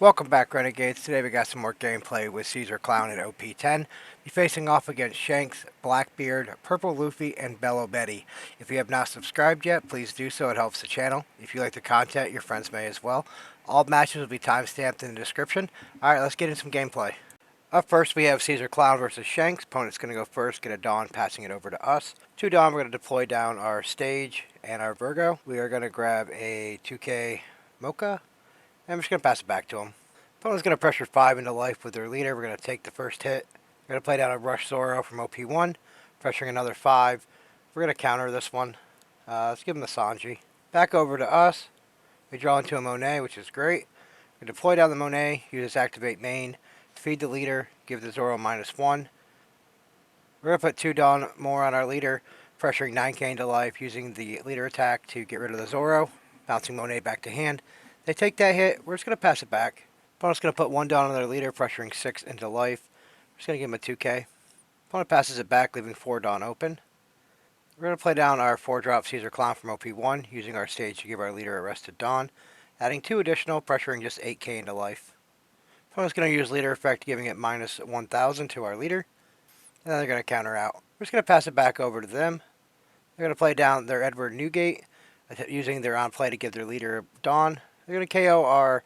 Welcome back, Renegades. Today we got some more gameplay with Caesar Clown at OP10. Be facing off against Shanks, Blackbeard, Purple Luffy, and Belo Betty. If you have not subscribed yet, please do so. It helps the channel. If you like the content, your friends may as well. All matches will be timestamped in the description. Alright, let's get into some gameplay. Up first, we have Caesar Clown versus Shanks. Opponent's going to go first, get a Dawn, passing it over to us. To Dawn, we're going to deploy down our Stage and our Virgo. We are going to grab a 2K Mocha. I'm just going to pass it back to him. Opponent's going to pressure 5 into life with their leader. We're going to take the first hit. We're going to play down a Rush Zoro from OP1, pressuring another 5. We're going to counter this one. Let's give him the Sanji. Back over to us. We draw into a Monet, which is great. We deploy down the Monet, use this activate main, feed the leader, give the Zoro -1. We're going to put 2 Dawn more on our leader, pressuring 9k into life, using the leader attack to get rid of the Zoro, bouncing Monet back to hand. They take that hit. We're just going to pass it back. Opponent's going to put 1 Dawn on their leader, pressuring 6 into life. We're just going to give him a 2k. Opponent passes it back, leaving 4 Dawn open. We're going to play down our 4-drop Caesar Clown from OP1, using our stage to give our leader a rested Dawn, adding 2 additional, pressuring just 8k into life. Opponent's going to use leader effect, giving it -1000 to our leader. And then they're going to counter out. We're just going to pass it back over to them. They're going to play down their Edward Newgate, using their on play to give their leader a Dawn. They're going to KO our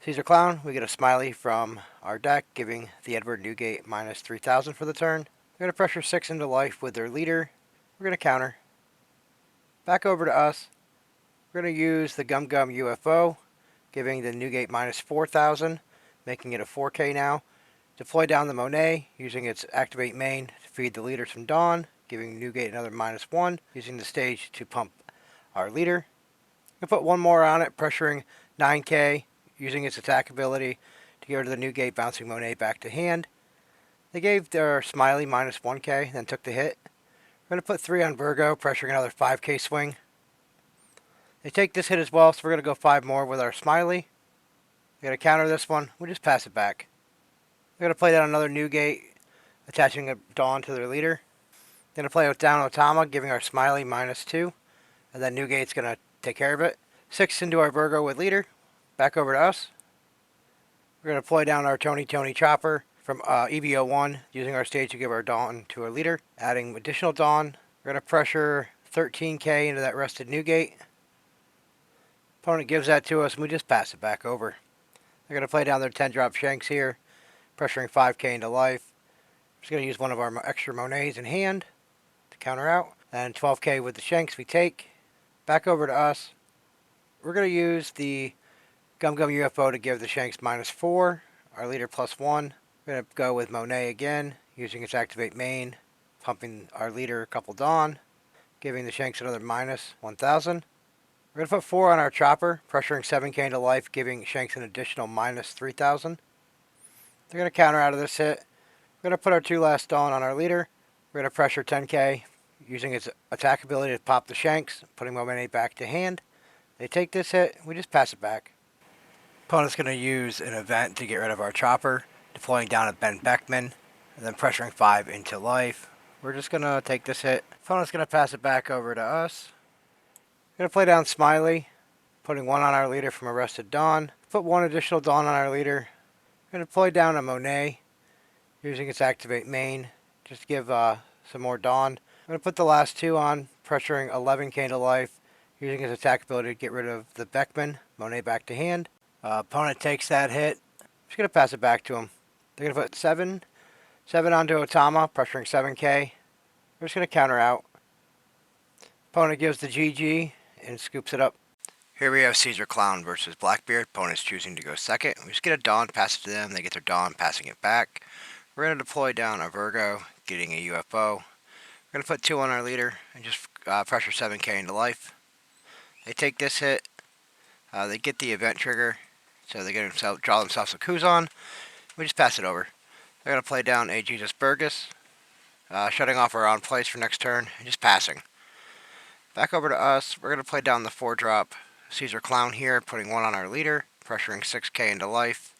Caesar Clown. We get a Smiley from our deck, giving the Edward Newgate -3000 for the turn. They're going to pressure 6 into life with their leader. We're going to counter. Back over to us. We're going to use the Gum Gum UFO, giving the Newgate -4000, making it a 4k now. Deploy down the Monet, using its activate main to feed the leader some Dawn, giving Newgate another -1, using the stage to pump our leader. We'll put 1 more on it, pressuring 9k, using its attack ability to get rid of the Newgate, bouncing Monet back to hand. They gave their Smiley -1k, then took the hit. We're going to put 3 on Virgo, pressuring another 5k swing. They take this hit as well, so we're going to go 5 more with our Smiley. We're going to counter this one. We just pass it back. We're going to play down another Newgate, attaching a Dawn to their leader. Going to play down Otama, giving our Smiley -2. And then Newgate's going to take care of it. 6 into our Virgo with leader. Back over to us. We're going to play down our Tony Chopper from EVO1, using our stage to give our Dawn to our leader. Adding additional Dawn. We're going to pressure 13k into that rested Newgate. Opponent gives that to us, and we just pass it back over. They're going to play down their 10-drop Shanks here, pressuring 5k into life. Just going to use one of our extra Monets in hand to counter out. And 12k with the Shanks we take. Back over to us. We're going to use the Gum Gum UFO to give the Shanks -4, our leader +1. We're going to go with Monet again, using its activate main, pumping our leader a couple Dawn, giving the Shanks another -1000. We're going to put 4 on our Chopper, pressuring 7k into life, giving Shanks an additional -3000. They're going to counter out of this hit. We're going to put our 2 last Dawn on our leader. We're going to pressure 10k, using its attack ability to pop the Shanks, putting Monet back to hand. They take this hit, we just pass it back. Opponent's going to use an event to get rid of our Chopper, deploying down a Ben Beckman, and then pressuring 5 into life. We're just going to take this hit. Opponent's going to pass it back over to us. We're going to play down Smiley, putting 1 on our leader from Arrested Dawn. Put 1 additional Dawn on our leader. We're going to play down a Monet, using its activate main, just to give some more Dawn. I'm going to put the last 2 on, pressuring 11k to life, using his attack ability to get rid of the Beckman, Monet back to hand. Opponent takes that hit. Just going to pass it back to him. They're going to put 7 onto Otama, pressuring 7k. We're just going to counter out. Opponent gives the GG and scoops it up. Here we have Caesar Clown versus Blackbeard. Opponent's choosing to go second. We just get a Dawn, pass it to them. They get their Dawn, passing it back. We're going to deploy down a Virgo, getting a UFO. We're going to put 2 on our leader and just pressure 7k into life. They take this hit. They get the event trigger, so they draw themselves a Kuzan. We just pass it over. They're going to play down a Jesus Burgess, shutting off our on plays for next turn, and just passing. Back over to us. We're going to play down the 4-drop Caesar Clown here, putting 1 on our leader, pressuring 6k into life.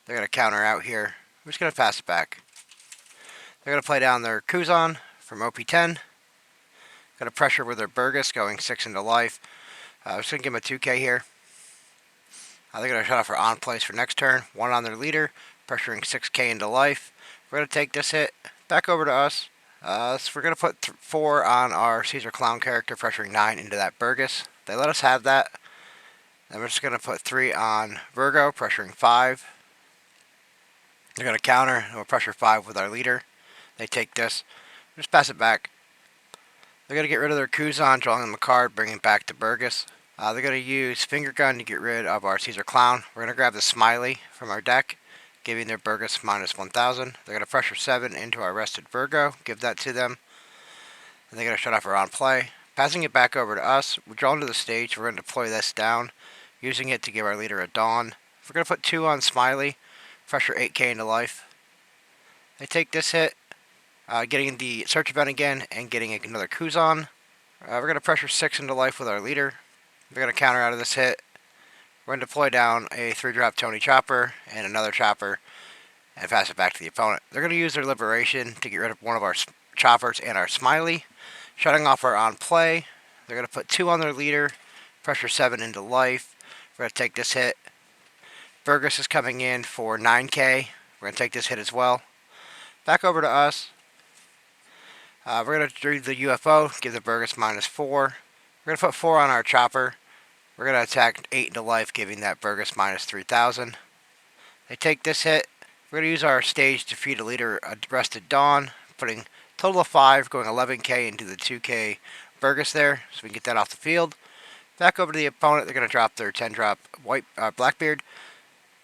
They're going to counter out here. We're just going to pass it back. They're going to play down their Kuzan from OP10. Going to pressure with their Burgess, going 6 into life. I'm just going to give him a 2k here. They're going to shut off our on plays for next turn. 1 on their leader, pressuring 6k into life. We're going to take this hit. Back over to us. So we're going to put 4 on our Caesar Clown character, pressuring 9 into that Burgess. They let us have that. Then we're just going to put 3 on Virgo, pressuring 5. They're going to counter, and we'll pressure 5 with our leader. They take this. Just pass it back. They're going to get rid of their Kuzan, drawing them a card, bringing it back to Burgess. They're going to use Finger Gun to get rid of our Caesar Clown. We're going to grab the Smiley from our deck, giving their Burgess minus 1,000. They're going to pressure 7 into our rested Virgo, give that to them. And they're going to shut off our on play. Passing it back over to us, we're drawn to the stage. We're going to deploy this down, using it to give our leader a Dawn. We're going to put 2 on Smiley, pressure 8k into life. They take this hit, getting the search event again and getting another Kuzan. We're going to pressure 6 into life with our leader. We're going to counter out of this hit. We're going to deploy down a 3-drop Tony Chopper and another Chopper and pass it back to the opponent. They're going to use their Liberation to get rid of one of our Choppers and our Smiley, shutting off our on play. They're going to put 2 on their leader, pressure 7 into life. We're going to take this hit. Burgess is coming in for 9k. We're going to take this hit as well. Back over to us. We're going to do the UFO, give the Burgess minus 4. We're going to put 4 on our Chopper. We're going to attack 8 into life, giving that Burgess minus 3,000. They take this hit. We're going to use our stage to feed a leader a rested Dawn, putting a total of 5, going 11k into the 2k Burgess there, so we can get that off the field. Back over to the opponent, they're going to drop their 10-drop Blackbeard,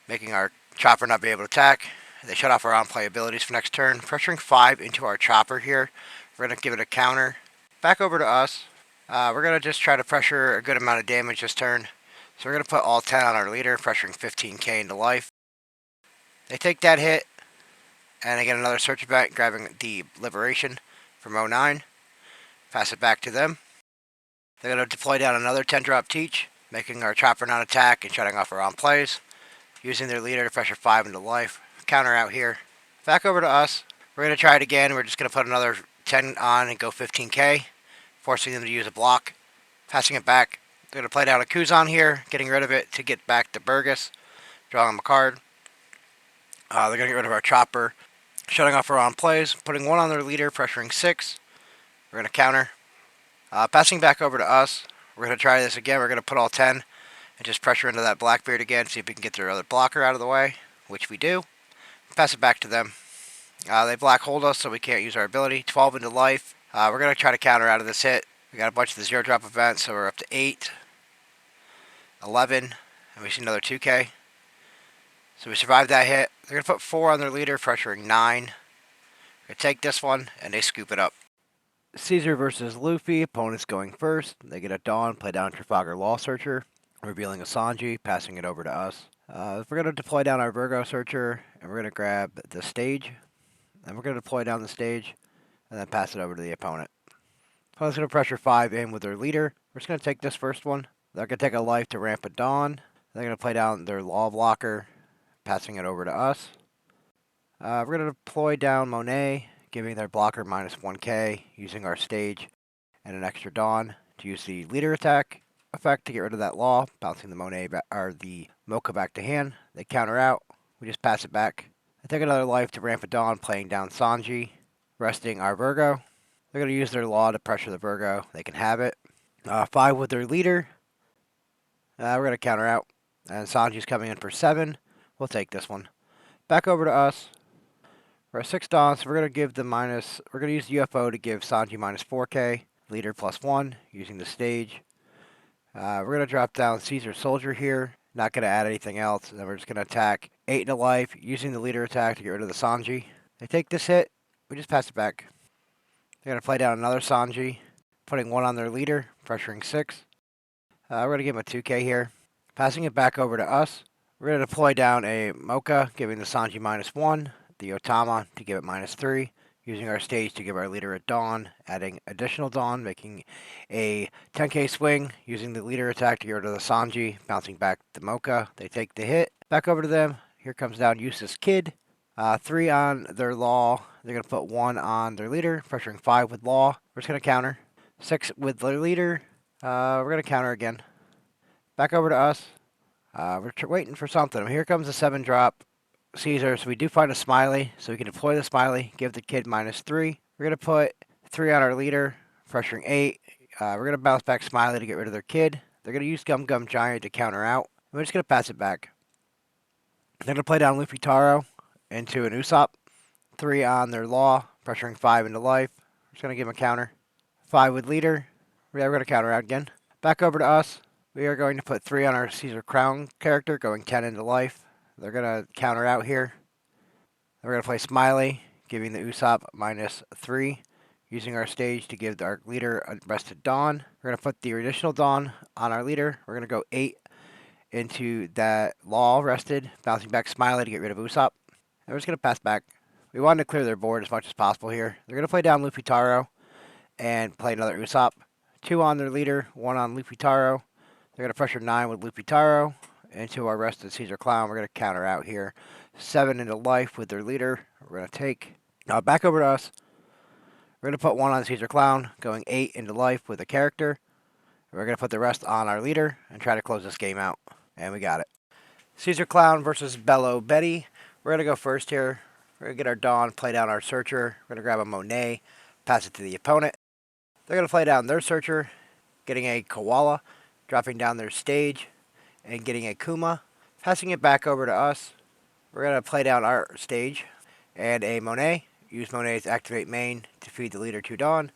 making our Chopper not be able to attack. They shut off our on-play abilities for next turn, pressuring 5 into our Chopper here. We're going to give it a counter. Back over to us. We're going to just try to pressure a good amount of damage this turn. So we're going to put all 10 on our leader, pressuring 15k into life. They take that hit, and they get another search event, grabbing the Liberation from 09. Pass it back to them. They're going to deploy down another 10-drop Teach, making our Chopper not attack and shutting off our on plays. Using their leader to pressure 5 into life. Counter out here. Back over to us. We're going to try it again. We're just going to put another 10 on and go 15k. Forcing them to use a block. Passing it back. They're going to play down a Kuzan here, getting rid of it to get back to Burgess. Drawing them a card. They're going to get rid of our Chopper. Shutting off our on plays. Putting 1 on their leader, pressuring 6. We're going to counter. Passing back over to us. We're going to try this again. We're going to put all 10 and just pressure into that Blackbeard again. See if we can get their other blocker out of the way, which we do. Pass it back to them. They black hold us, so we can't use our ability. 12 into life. We're going to try to counter out of this hit. We got a bunch of the 0-drop events, so we're up to 8, 11, and we see another 2k. So we survived that hit. They're going to put 4 on their leader, pressuring 9. We're going to take this one, and they scoop it up. Caesar versus Luffy. Opponents going first. They get a Dawn, play down Trafalgar Law Searcher, revealing a Sanji, passing it over to us. We're going to deploy down our Virgo Searcher, and we're going to grab the stage. And we're going to deploy down the stage, and then pass it over to the opponent. Opponent's going to pressure 5 in with their leader. We're just going to take this first one. They're going to take a life to ramp a Dawn. They're going to play down their Law Blocker, passing it over to us. We're going to deploy down Monet, giving their blocker minus 1k, using our stage and an extra Dawn to use the leader attack effect to get rid of that Law, bouncing the Monet or the Mocha back to hand. They counter out. We just pass it back. They take another life to ramp a Dawn, playing down Sanji, resting our Virgo. They're going to use their Law to pressure the Virgo. They can have it. 5 with their leader. We're going to counter out. And Sanji's coming in for 7. We'll take this one. Back over to us. For our 6 Dawns, we're going to give the minus... We're going to use the UFO to give Sanji minus 4k. Leader plus 1, using the stage. We're going to drop down Caesar Soldier here. Not going to add anything else. And then we're just going to attack 8 into life, using the leader attack to get rid of the Sanji. They take this hit. We just pass it back. They're going to play down another Sanji, putting 1 on their leader, pressuring 6. We're going to give him a 2k here. Passing it back over to us. We're going to deploy down a Mocha, giving the Sanji minus 1, the Otama to give it minus 3, using our stage to give our leader a Dawn, adding additional Dawn, making a 10k swing, using the leader attack to get rid of the Sanji, bouncing back the Mocha. They take the hit. Back over to them. Here comes down Useless Kid. 3 on their Law. They're going to put 1 on their leader, pressuring 5 with Law. We're just going to counter. 6 with their leader. We're going to counter again. Back over to us. We're waiting for something. Here comes the 7-drop Caesar. So we do find a Smiley. So we can deploy the Smiley, give the kid -3. We're going to put 3 on our leader, pressuring 8. We're going to bounce back Smiley to get rid of their kid. They're going to use Gum Gum Giant to counter out. We're just going to pass it back. They're going to play down Luffy Taro into an Usopp. 3 on their Law, pressuring 5 into life. We're just going to give him a counter. 5 with leader. Yeah, we're going to counter out again. Back over to us. We are going to put 3 on our Caesar Crown character, going 10 into life. They're going to counter out here. We're going to play Smiley, giving the Usopp -3. Using our stage to give our leader a rested Dawn. We're going to put the additional Dawn on our leader. We're going to go 8 into that Law rested, bouncing back Smiley to get rid of Usopp. And we're just going to pass back. We wanted to clear their board as much as possible here. They're going to play down Luffy Taro and play another Usopp. 2 on their leader, 1 on Luffy Taro. They're going to pressure 9 with Luffy Taro into our rested Caesar Clown. We're going to counter out here. 7 into life with their leader. We're going to take. Now back over to us. We're going to put 1 on Caesar Clown, going 8 into life with a character. We're going to put the rest on our leader and try to close this game out. And we got it. Caesar Clown versus Belo Betty. We're going to go first here. We're going to get our Dawn, play down our Searcher. We're going to grab a Monet, pass it to the opponent. They're going to play down their Searcher, getting a Koala, dropping down their stage, and getting a Kuma. Passing it back over to us. We're going to play down our stage and a Monet. Use Monet's activate main to feed the leader 2 Dawn.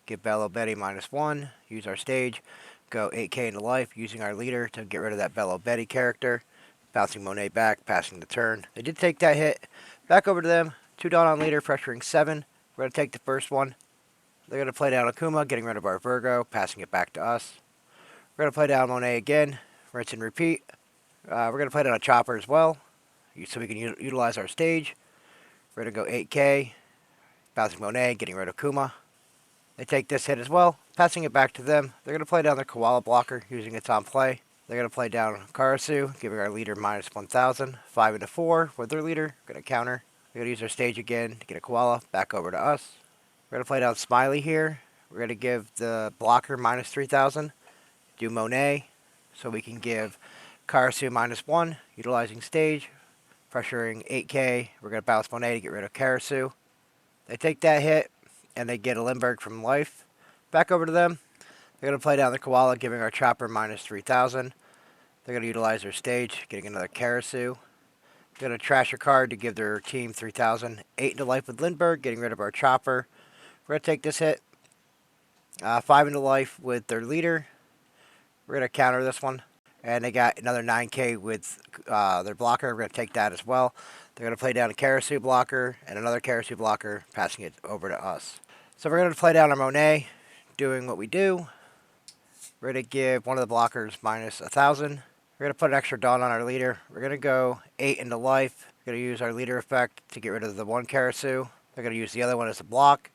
Give Belo Betty -1. Use our stage. Go 8k into life, using our leader to get rid of that Belo Betty character. Bouncing Monet back, passing the turn. They did take that hit. Back over to them. 2 Dawn on leader, pressuring 7. We're going to take the first one. They're going to play down Akuma, getting rid of our Virgo, passing it back to us. We're going to play down Monet again. Rinse and repeat. We're going to play down a Chopper as well, so we can utilize our stage. We're going to go 8k. Bouncing Monet, getting rid of Kuma. They take this hit as well, passing it back to them. They're going to play down their Koala blocker, using its on play. They're going to play down Karasu, giving our leader -1000. 5 into 4 with their leader. Going to counter. They're going to use our stage again to get a Koala. Back over to us. We're going to play down Smiley here. We're going to give the blocker -3000. Do Monet, so we can give Karasu -1, utilizing stage. Pressuring 8k. We're going to bounce Monet to get rid of Karasu. They take that hit, and they get a Lindbergh from life. Back over to them. They're going to play down the Koala, giving our Chopper -3000. They're going to utilize their stage, getting another Karasu. They're going to trash a card to give their team 3000. 8 into life with Lindbergh, getting rid of our Chopper. We're going to take this hit. 5 into life with their leader. We're going to counter this one. And they got another 9k with their blocker. We're going to take that as well. They're going to play down a Karasu blocker and another Karasu blocker, passing it over to us. So we're going to play down our Monet, doing what we do. We're going to give one of the blockers -1000. We're going to put an extra Dawn on our leader. We're going to go 8 into life. We're going to use our leader effect to get rid of the 1 Karasu. They're going to use the other one as a block.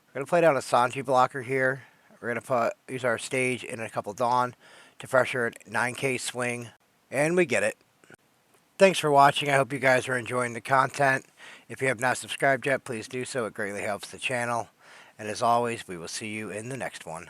We're going to play down a Sanji blocker here. We're going to use our stage and a couple Dawn to pressure 9k swing. And we get it. Thanks for watching. I hope you guys are enjoying the content. If you have not subscribed yet, please do so. It greatly helps the channel. And as always, we will see you in the next one.